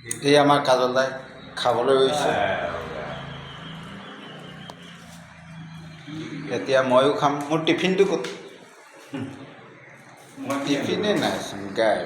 এই আমাৰ কাজল দাই খাবলৈ গৈছে। এতিয়া ময়ো খাম। মোৰ টিফিনটো ক'ত? টিফিনেই নাইচোন গাই।